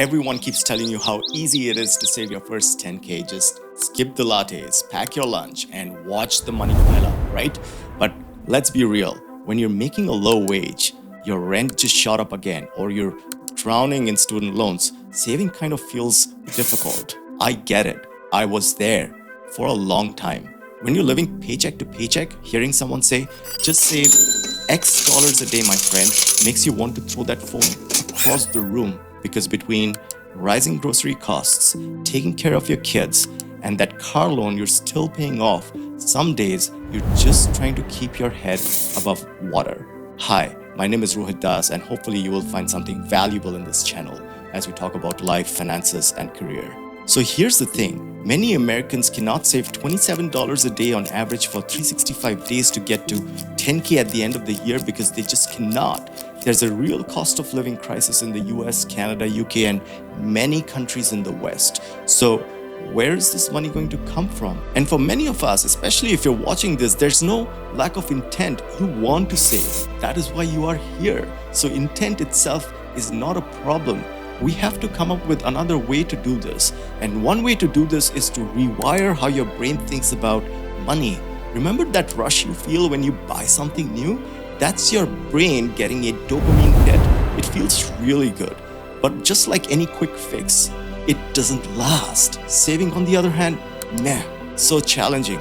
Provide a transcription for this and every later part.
Everyone keeps telling you how easy it is to save your first 10K. Just skip the lattes, pack your lunch, and watch the money pile up, right? But let's be real. When you're making a low wage, your rent just shot up again, or you're drowning in student loans, saving kind of feels difficult. I get it. I was there for a long time. When you're living paycheck to paycheck, hearing someone say, just save X dollars a day, my friend, makes you want to throw that phone across the room, because between rising grocery costs, taking care of your kids, and that car loan you're still paying off, some days you're just trying to keep your head above water. Hi, my name is Rohit Das, and hopefully you will find something valuable in this channel as we talk about life, finances, and career. So here's the thing, many Americans cannot save $27 a day on average for 365 days to get to 10K at the end of the year because they just cannot. There's a real cost of living crisis in the US, Canada, UK, and many countries in the West. So where is this money going to come from? And for many of us, especially if you're watching this, there's no lack of intent. You want to save. That is why you are here. So intent itself is not a problem. We have to come up with another way to do this. And one way to do this is to rewire how your brain thinks about money. Remember that rush you feel when you buy something new? That's your brain getting a dopamine hit. It feels really good. But just like any quick fix, it doesn't last. Saving, on the other hand, meh, so challenging.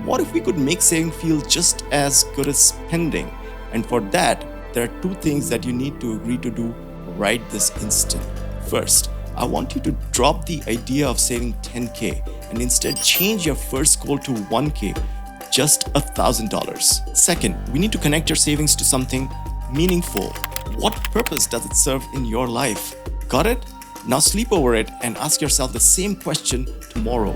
What if we could make saving feel just as good as spending? And for that, there are two things that you need to agree to do right this instant. First, I want you to drop the idea of saving 10K and instead change your first goal to 1K, just $1,000. Second, we need to connect your savings to something meaningful. What purpose does it serve in your life? Got it? Now sleep over it and ask yourself the same question tomorrow.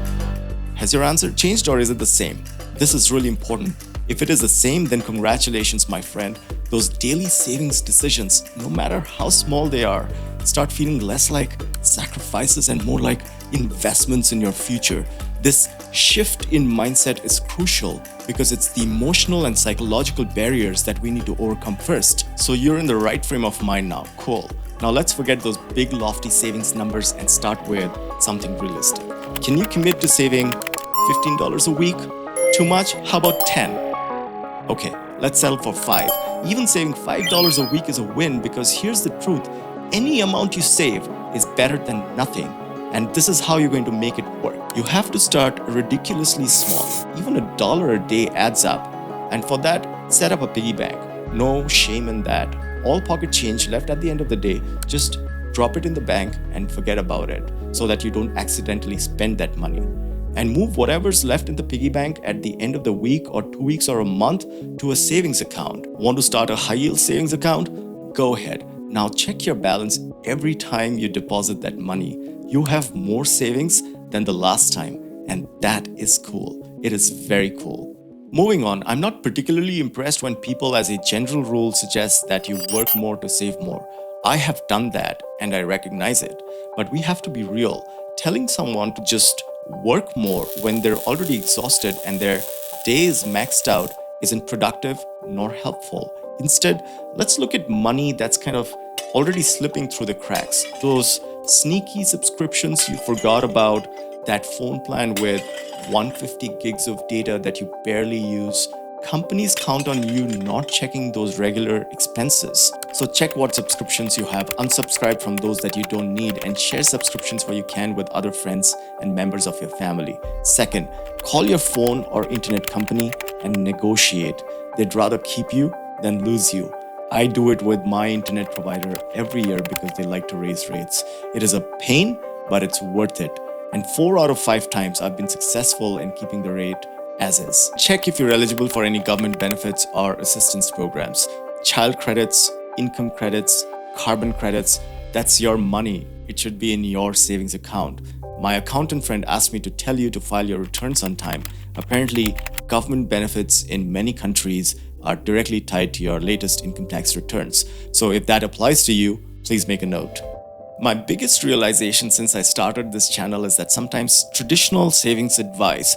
Has your answer changed or is it the same? This is really important. If it is the same, then congratulations, my friend. Those daily savings decisions, no matter how small they are, start feeling less like sacrifices and more like investments in your future. This shift in mindset is crucial because it's the emotional and psychological barriers that we need to overcome first. So you're in the right frame of mind now. Cool. Now let's forget those big lofty savings numbers and start with something realistic. Can you commit to saving $15 a week? Too much? How about 10? Okay, let's settle for 5. Even saving $5 a week is a win because here's the truth. Any amount you save is better than nothing. And this is how you're going to make it work. You have to start ridiculously small. Even $1 a day adds up. And for that, set up a piggy bank. No shame in that. All pocket change left at the end of the day, just drop it in the bank and forget about it so that you don't accidentally spend that money. And move whatever's left in the piggy bank at the end of the week or 2 weeks or a month to a savings account. Want to start a high-yield savings account? Go ahead. Now check your balance every time you deposit that money. You have more savings than the last time, and that is cool. It is very cool. Moving on, I'm not particularly impressed when people as a general rule suggest that you work more to save more. I have done that and I recognize it. But we have to be real. Telling someone to just work more when they're already exhausted and their day is maxed out isn't productive nor helpful. Instead, let's look at money that's kind of already slipping through the cracks. Those sneaky subscriptions you forgot about, that phone plan with 150 gigs of data that you barely use. Companies count on you not checking those regular expenses. So check what subscriptions you have, unsubscribe from those that you don't need, and share subscriptions where you can with other friends and members of your family. Second, call your phone or internet company and negotiate. They'd rather keep you than lose you. I do it with my internet provider every year because they like to raise rates. It is a pain, but it's worth it. And 4 out of 5 times I've been successful in keeping the rate as is. Check if you're eligible for any government benefits or assistance programs. Child credits, income credits, carbon credits, that's your money. It should be in your savings account. My accountant friend asked me to tell you to file your returns on time. Apparently, government benefits in many countries are directly tied to your latest income tax returns. So if that applies to you, please make a note. My biggest realization since I started this channel is that sometimes traditional savings advice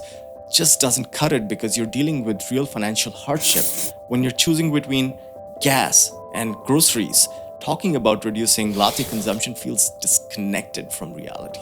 just doesn't cut it because you're dealing with real financial hardship. When you're choosing between gas and groceries, talking about reducing latte consumption feels disgusting. disconnected from reality.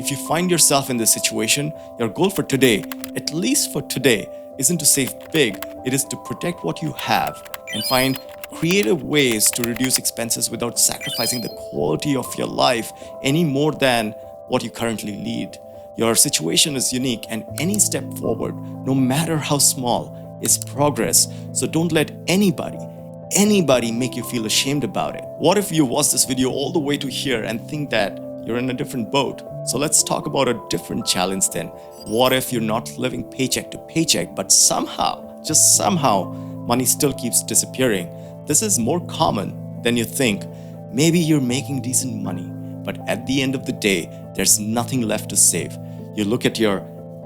If you find yourself in this situation, your goal for today, at least for today, isn't to save big, it is to protect what you have and find creative ways to reduce expenses without sacrificing the quality of your life any more than what you currently lead. Your situation is unique, and any step forward, no matter how small, is progress. So don't let anybody make you feel ashamed about it. What if you watch this video all the way to here and think that you're in a different boat? So let's talk about a different challenge then. What if you're not living paycheck to paycheck, but somehow, just somehow, money still keeps disappearing? This is more common than you think. Maybe you're making decent money, but at the end of the day, there's nothing left to save. You look at your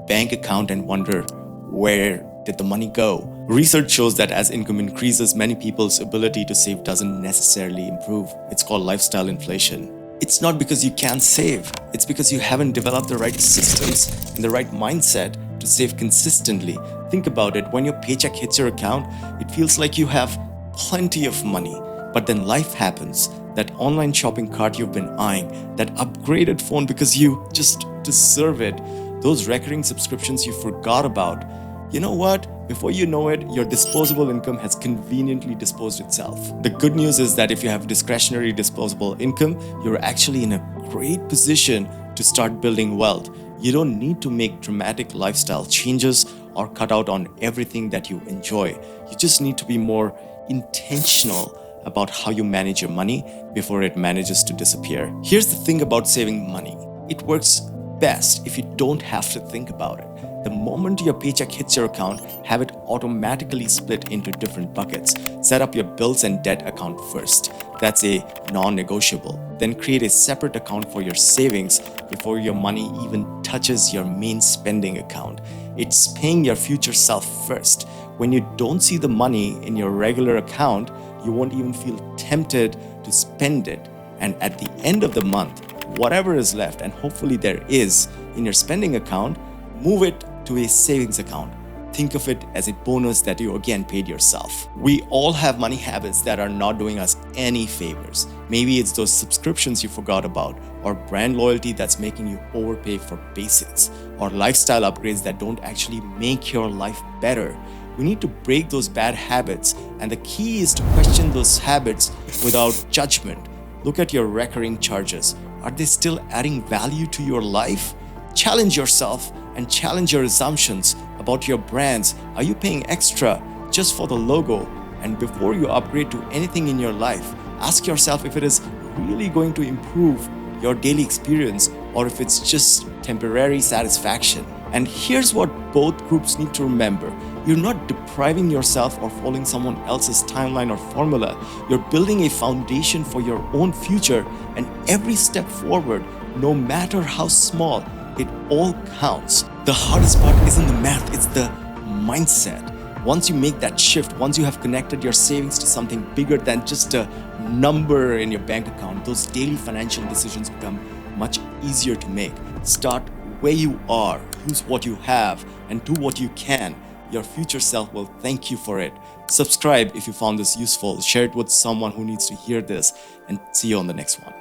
bank account and wonder, where did the money go? Research shows that as income increases, many people's ability to save doesn't necessarily improve. It's called lifestyle inflation. It's not because you can't save, it's because you haven't developed the right systems and the right mindset to save consistently. Think about it, when your paycheck hits your account, it feels like you have plenty of money. But then life happens. That online shopping cart you've been eyeing, that upgraded phone because you just deserve it, those recurring subscriptions you forgot about. You know what? Before you know it, your disposable income has conveniently disposed itself. The good news is that if you have discretionary disposable income, you're actually in a great position to start building wealth. You don't need to make dramatic lifestyle changes or cut out on everything that you enjoy. You just need to be more intentional about how you manage your money before it manages to disappear. Here's the thing about saving money. It works best if you don't have to think about it. The moment your paycheck hits your account, have it automatically split into different buckets. Set up your bills and debt account first. That's a non-negotiable. Then create a separate account for your savings before your money even touches your main spending account. It's paying your future self first. When you don't see the money in your regular account, you won't even feel tempted to spend it. And at the end of the month, whatever is left, and hopefully there is, in your spending account, move it to a savings account. Think of it as a bonus that you again paid yourself. We all have money habits that are not doing us any favors. Maybe it's those subscriptions you forgot about, or brand loyalty that's making you overpay for basics, or lifestyle upgrades that don't actually make your life better. We need to break those bad habits, and the key is to question those habits without judgment. Look at your recurring charges. Are they still adding value to your life? Challenge yourself and challenge your assumptions about your brands. Are you paying extra just for the logo? And before you upgrade to anything in your life, ask yourself if it is really going to improve your daily experience or if it's just temporary satisfaction. And here's what both groups need to remember. You're not depriving yourself or following someone else's timeline or formula. You're building a foundation for your own future, and every step forward, no matter how small, it all counts. The hardest part isn't the math, it's the mindset. Once you make that shift, once you have connected your savings to something bigger than just a number in your bank account, those daily financial decisions become much easier to make. Start where you are, use what you have, and do what you can. Your future self will thank you for it. Subscribe if you found this useful, share it with someone who needs to hear this, and see you on the next one.